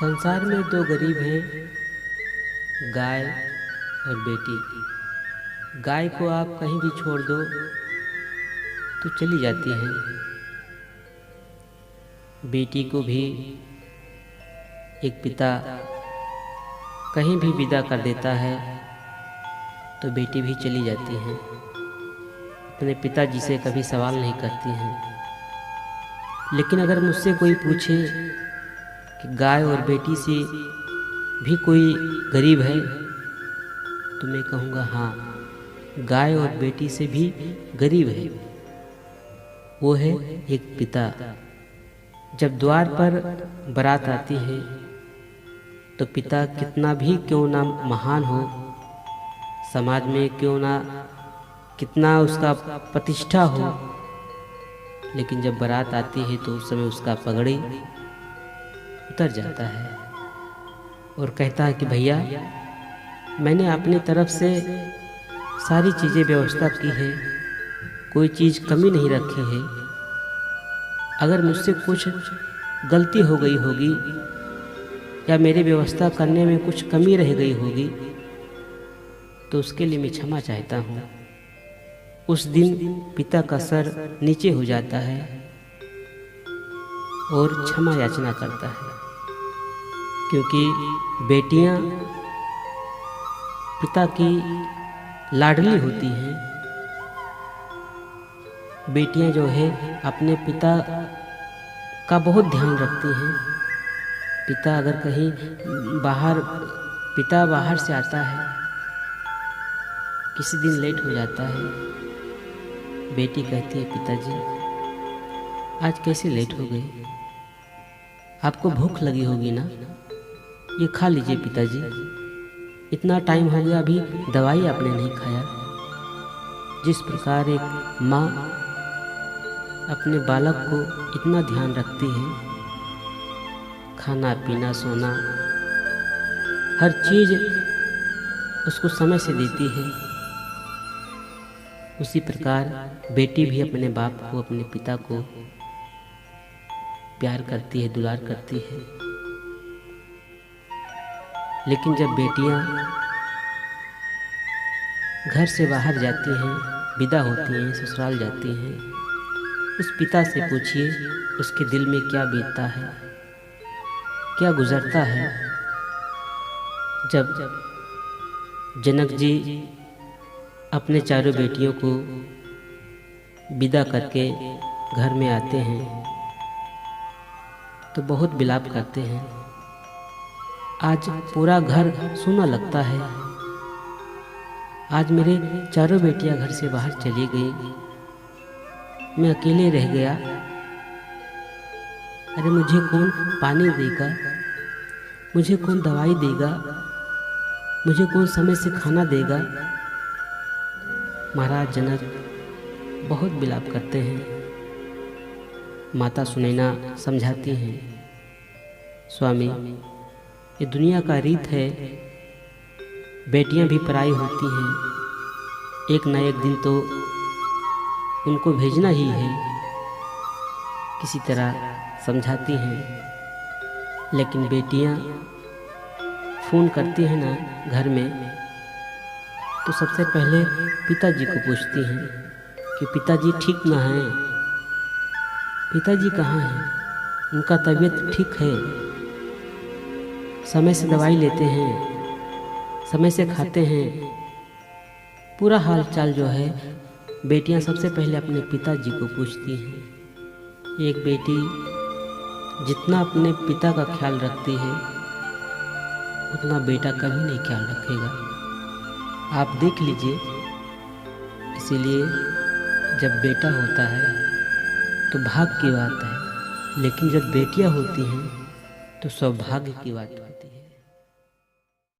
संसार में दो गरीब हैं, गाय और बेटी। गाय को आप कहीं भी छोड़ दो तो चली जाती है। बेटी को भी एक पिता कहीं भी विदा कर देता है तो बेटी भी चली जाती है। अपने पिताजी से कभी सवाल नहीं करती हैं। लेकिन अगर मुझसे कोई पूछे कि गाय और बेटी से भी कोई गरीब है तो मैं कहूँगा हाँ, गाय और बेटी से भी गरीब है। वो है एक पिता। जब द्वार पर बारात आती है तो पिता कितना भी क्यों ना महान हो, समाज में क्यों ना कितना उसका प्रतिष्ठा हो, लेकिन जब बारात आती है तो उस समय उसका पगड़ी उतर जाता है और कहता है कि भैया, मैंने अपनी तरफ से सारी चीज़ें व्यवस्था की है, कोई चीज़ कमी नहीं रखी है। अगर मुझसे कुछ गलती हो गई होगी या मेरी व्यवस्था करने में कुछ कमी रह गई होगी तो उसके लिए मैं क्षमा चाहता हूँ। उस दिन पिता का सर नीचे हो जाता है और क्षमा याचना करता है, क्योंकि बेटियां पिता की लाडली होती हैं। बेटियां जो है अपने पिता का बहुत ध्यान रखती हैं। पिता अगर कहीं पिता बाहर से आता है, किसी दिन लेट हो जाता है, बेटी कहती है पिताजी आज कैसे लेट हो गए, आपको भूख लगी होगी ना, ये खा लीजिए पिताजी, इतना टाइम हो गया अभी दवाई आपने नहीं खाया। जिस प्रकार एक माँ अपने बालक को इतना ध्यान रखती है, खाना पीना सोना हर चीज़ उसको समय से देती है, उसी प्रकार बेटी भी अपने बाप को, अपने पिता को प्यार करती है, दुलार करती है। लेकिन जब बेटियां घर से बाहर जाती हैं, विदा होती हैं, ससुराल जाती हैं, उस पिता से पूछिए उसके दिल में क्या बीतता है, क्या गुजरता है। जब जनक जी अपने चारों बेटियों को विदा करके घर में आते हैं तो बहुत विलाप करते हैं। आज पूरा घर सूना लगता है, आज मेरे चारों बेटियां घर से बाहर चली गई, मैं अकेले रह गया। अरे मुझे कौन पानी देगा, मुझे कौन दवाई देगा, मुझे कौन समय से खाना देगा। महाराज जनक बहुत विलाप करते हैं। माता सुनैना समझाती हैं, स्वामी ये दुनिया का रीत है, बेटियां भी पराई होती हैं, एक न एक दिन तो उनको भेजना ही है। किसी तरह समझाती हैं। लेकिन बेटियां फ़ोन करती हैं ना घर में, तो सबसे पहले पिताजी को पूछती हैं कि पिताजी ठीक ना हैं, पिताजी कहाँ हैं, उनका तबीयत ठीक है, समय से दवाई लेते हैं, समय से खाते हैं। पूरा हाल चाल जो है बेटियां सबसे पहले अपने पिताजी को पूछती हैं। एक बेटी जितना अपने पिता का ख्याल रखती है उतना बेटा कभी नहीं ख्याल रखेगा, आप देख लीजिए। इसीलिए जब बेटा होता है तो भाग्य की बात है, लेकिन जब बेटियां होती हैं तो सौभाग्य की बात होती है।